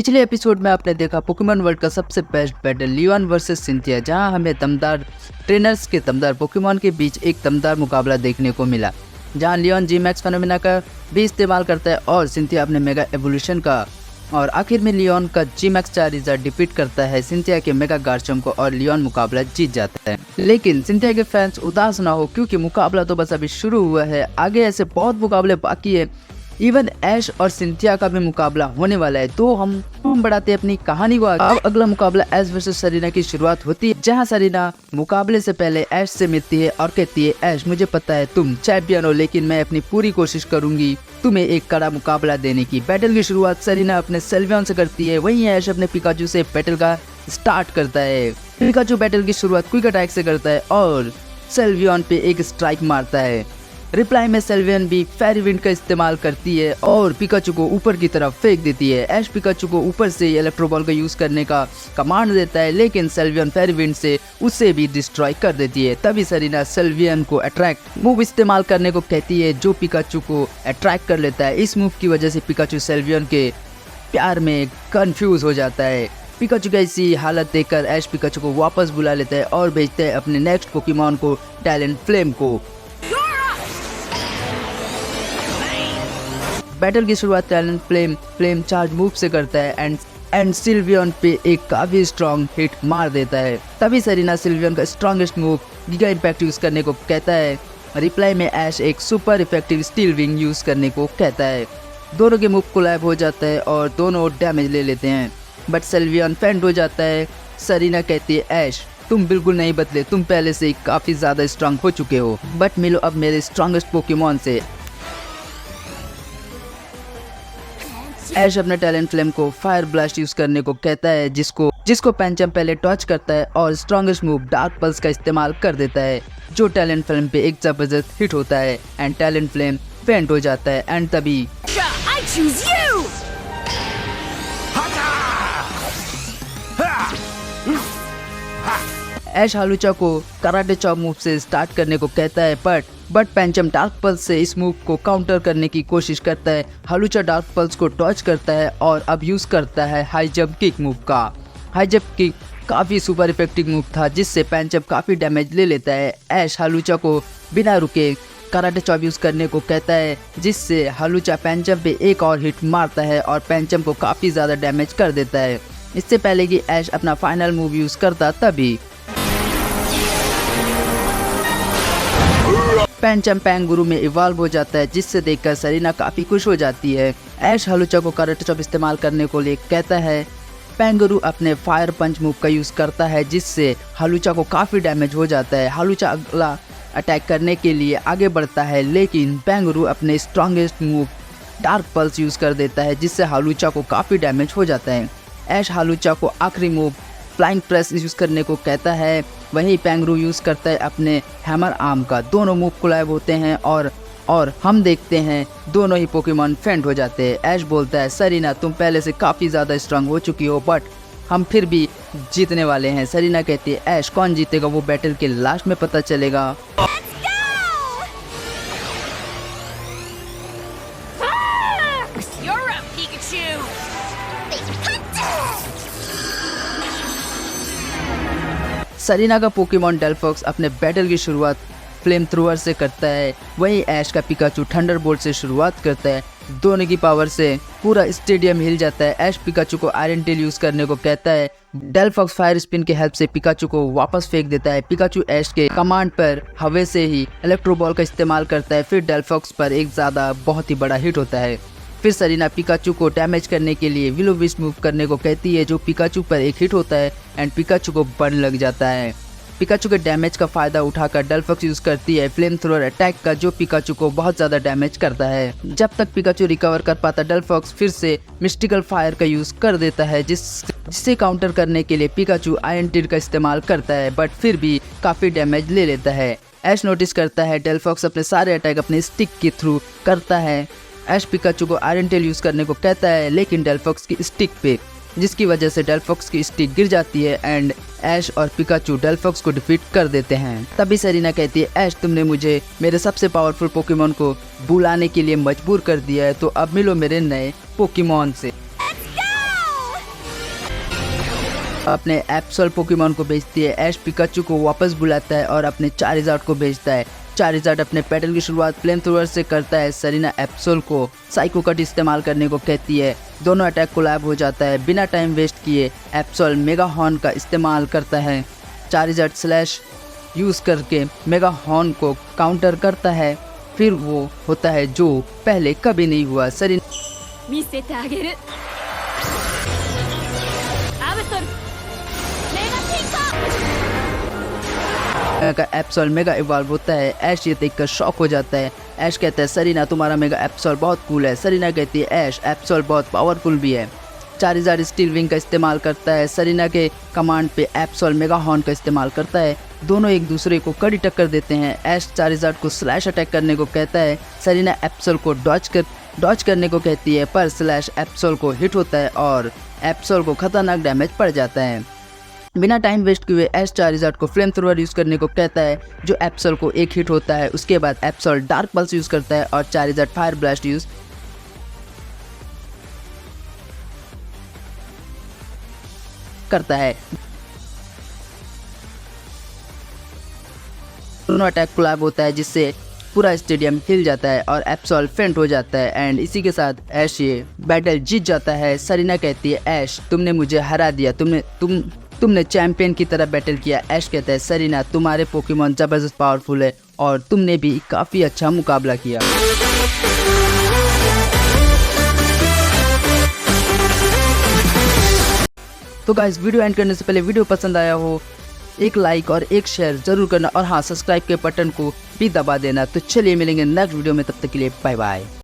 पिछले एपिसोड में आपने देखा पोकेमॉन वर्ल्ड का सबसे best battle Leon versus Cynthia, जहां हमें दमदार ट्रेनर्स के दमदार पोकेमॉन के बीच एक दमदार मुकाबला देखने को मिला, जहां लियोन जी मैक्स फेनोमेना का भी इस्तेमाल करता है और सिंथिया अपने मेगा एवोल्यूशन का, और आखिर में लियोन का जी मैक्स चार्जर डिफीट करता है सिंथिया के मेगा गार्चम्प को और लियोन मुकाबला जीत जाता है। लेकिन सिंथिया के फैंस उदास ना हो, क्योंकि मुकाबला तो बस अभी शुरू हुआ है, आगे ऐसे बहुत मुकाबले बाकी है। इवन ऐश और सिंथिया का भी मुकाबला होने वाला है। तो हम बढ़ाते हैं अपनी कहानी को आगे। अब अगला मुकाबला ऐश वर्सेस सरीना की शुरुआत होती है, जहां सरीना मुकाबले से पहले ऐश से मिलती है और कहती है, ऐश मुझे पता है तुम चैंपियन हो, लेकिन मैं अपनी पूरी कोशिश करूंगी तुम्हें एक कड़ा मुकाबला देने की। बैटल की शुरुआत सरीना अपने सेल्वियन से करती है, वहीं ऐश अपने पिकाचू से बैटल का स्टार्ट करता है। पिकाचू बैटल की शुरुआत क्विक अटैक से करता है और सेल्वियन पे एक स्ट्राइक मारता है। रिप्लाई में सेल्वियन भी फेरी विंड का इस्तेमाल करती है और पिकाचू को ऊपर की तरफ फेंक देती है। ऐश पिकाचू को ऊपर से इलेक्ट्रो बॉल का यूज करने का कमांड देता है, लेकिन सेल्वियन फेरी विंड से उसे भी डिस्ट्रॉय कर देती है। तभी सरीना सेल्वियन को अट्रैक्ट मूव इस्तेमाल करने को कहती है, जो पिकाचू को अट्रैक्ट कर लेता है। इस मूव की वजह से पिकाचू सेल्वियन के प्यार में कंफ्यूज हो जाता है। पिकाचू की ऐसी हालत देखकर ऐश पिकाचू को वापस बुला लेता है और भेजता है अपने नेक्स्ट पोकेमॉन को, टैलेंट फ्लेम को। बैटल की शुरुआत टैलेंट फ्लेम चार्ज मूव से करता है एंड सिल्वियन पे एक काफी स्ट्रॉन्ग हिट मार देता है। तभी सरीना सिल्वियन का strongest move giga impact use करने को कहता है। रिप्लाई में ऐश एक super effective steel wing use करने को कहता है। दोनों के मूव कोलैब हो जाता है और दोनों डैमेज ले लेते हैं, बट सिल्वियन फेंड हो जाता है। सरीना कहती है, ऐश तुम बिल्कुल नहीं बदले, तुम पहले से काफी ज्यादा स्ट्रॉन्ग हो चुके हो, बट मिलो अब मेरे स्ट्रॉन्गेस्ट पोकेमॉन से। ऐश अपने टैलेंट फ्लेम को फायर ब्लास्ट यूज करने को कहता है, जिसको पैंचम पहले टॉच करता है और स्ट्रॉन्गेस्ट मूव डार्क पल्स का इस्तेमाल कर देता है, जो टैलेंट फ्लेम पे एक जबरदस्त हिट होता है एंड टैलेंट फ्लेम फेंट हो जाता है। एंड तभी ऐश हालूचा को कराटे चॉप मूव से स्टार्ट करने को कहता है, बट पैंचम डार्क पल्स से इस मूव को काउंटर करने की कोशिश करता है। हालूचा डार्क पल्स को टॉच करता है और अब यूज करता है हाई जंप किक मूव का। हाई जंप किक काफी सुपर इफेक्टिव मूव था, जिससे पैंचम काफी डैमेज ले लेता है। ऐश हालूचा को बिना रुके कराटे चॉप यूज करने को कहता है, जिससे हालूचा पैंचम पे एक और हिट मारता है और पैंचम को काफी ज्यादा डैमेज कर देता है। इससे पहले कि ऐश अपना फाइनल मूव यूज करता, तभी पैंचम पैंगुरु में इवॉल्व हो जाता है, जिससे देखकर सरीना काफी खुश हो जाती है। ऐश हालूचा को कराटे चॉप इस्तेमाल करने को लिए कहता है। पैंगुरु अपने फायर पंच मूव का यूज करता है, जिससे हालूचा को काफी डैमेज हो जाता है। हालूचा अगला अटैक करने के लिए आगे बढ़ता है, लेकिन पैंगुरु अपने strongest move dark pulse use कर देता है, जिससे हालूचा को काफी डैमेज हो जाता है। ऐश हालूचा को आखिरी मूव फ्लाइंग प्रेस यूज करने को कहता है, वहीं पैंगुरु यूज करता है अपने हैमर आर्म का। दोनों मूव कोलैब होते हैं और हम देखते हैं दोनों ही पोकेमॉन फेंट हो जाते हैं। ऐश बोलता है, सरीना तुम पहले से काफी ज्यादा स्ट्रांग हो चुकी हो, बट हम फिर भी जीतने वाले हैं। सरीना कहती है, ऐश कौन जीतेगा वो बैटल के लास्ट में पता चलेगा। सरीना का पोकेमॉन डेल्फॉक्स अपने बैटल की शुरुआत फ्लेम थ्रोअर से करता है, वहीं ऐश का पिकाचू थंडरबोल्ट से शुरुआत करता है। दोनों की पावर से पूरा स्टेडियम हिल जाता है। ऐश पिकाचू को आयरन टेल यूज करने को कहता है। डेल्फॉक्स फायर स्पिन की हेल्प से पिकाचू को वापस फेंक देता है। पिकाचू ऐश के कमांड पर हवा से ही इलेक्ट्रो बॉल का इस्तेमाल करता है, फिर डेल्फॉक्स पर एक ज्यादा बहुत ही बड़ा हिट होता है। फिर सरीना पिकाचू को डैमेज करने के लिए विलो विश मूव करने को कहती है, जो पिकाचू पर एक हिट होता है एंड पिकाचू को बर्न लग जाता है। पिकाचू के डैमेज का फायदा उठाकर डेल्फॉक्स यूज करती है फ्लेम थ्रोअर अटैक का, जो पिकाचू को बहुत ज्यादा डैमेज करता है। जब तक पिकाचू रिकवर कर पाता, डेल्फॉक्स फिर से मिस्टिकल फायर का यूज कर देता है, जिससे काउंटर करने के लिए पिकाचू आयरन टेल का इस्तेमाल करता है, बट फिर भी काफी डैमेज ले लेता है। ऐश नोटिस करता है डेल्फॉक्स अपने सारे अटैक अपने स्टिक के थ्रू करता है। ऐश पिकाचू को आयरन टेल यूज करने को कहता है, लेकिन डेल्फॉक्स की स्टिक पे, जिसकी वजह से डेल्फॉक्स की स्टिक गिर जाती है एंड ऐश और पिकाचू डेल्फॉक्स को डिफीट कर देते हैं। तभी सरीना कहती है, ऐश तुमने मुझे मेरे सबसे पावरफुल पोकेमॉन को बुलाने के लिए मजबूर कर दिया है, तो अब मिलो मेरे नए पोकेमॉन से। अपने एप्सोल पोकेमॉन को भेजती है। ऐश पिकाचू को वापस बुलाता है और अपने चारिज़ार्ड को भेजता है। चारिज़ार्ड अपने बैटल की शुरुआत फ्लेम थ्रोअर से करता है। सरीना एप्सोल को साइको कट इस्तेमाल करने को कहती है। दोनों अटैक कोलैब हो जाता है। बिना टाइम वेस्ट किए एप्सोल मेगा हॉर्न का इस्तेमाल करता है। चारिज़ार्ड स्लैश यूज़ करके मेगा हॉर्न को काउंटर करता है। फिर वो होता है जो पहले कभी नहीं हुआ। सरीना का एप्सोल मेगा इवॉल्व होता है। ऐश ये देखकर शॉक हो जाता है। ऐश कहता है सरीना तुम्हारा मेगा एप्सोल बहुत कूल है। सरीना कहती है ऐश एप्सोल बहुत पावरफुल भी है। चारिज़ार्ड स्टील विंग का इस्तेमाल करता है। सरीना के कमांड पे एप्सोल मेगा हॉर्न का इस्तेमाल करता है। दोनों एक दूसरे को कड़ी टक्कर देते हैं। ऐश चारिज़ार्ड को स्लैश अटैक करने को कहता है। सरीना एप्सोल को डॉज करने को कहती है, पर स्लैश एप्सोल को हिट होता है और एप्सोल को खतरनाक डैमेज पड़ जाता है। बिना टाइम वेस्ट किए ऐश चारिज़ार्ड को फ्लेम थ्रोअर यूज़ करने को कहता है, जो एप्सोल को एक हिट होता है। उसके बाद एप्सोल डार्क पल्स यूज़ करता है और चारिज़ार्ड फायर ब्लास्ट यूज़ करता है। दोनों अटैक कोलैब होता है जिससे पूरा स्टेडियम हिल जाता है और एप्सोल फेंट हो जाता है। एंड इसी के साथ ऐश ये बैटल जीत जाता है। सरीना कहती है ऐश तुमने मुझे हरा दिया, तुमने चैंपियन की तरह बैटल किया। ऐश कहता है सरीना तुम्हारे पोकेमॉन ज़बरदस्त पावरफुल है और तुमने भी काफ़ी अच्छा मुकाबला किया। तो गाइस वीडियो एंड करने से पहले वीडियो पसंद आया हो एक लाइक और एक शेयर जरूर करना और हाँ सब्सक्राइब के बटन को भी दबा देना। तो चलिए मिलेंगे नेक्स्ट वीडियो में, तब तक के लिए बाय बाय।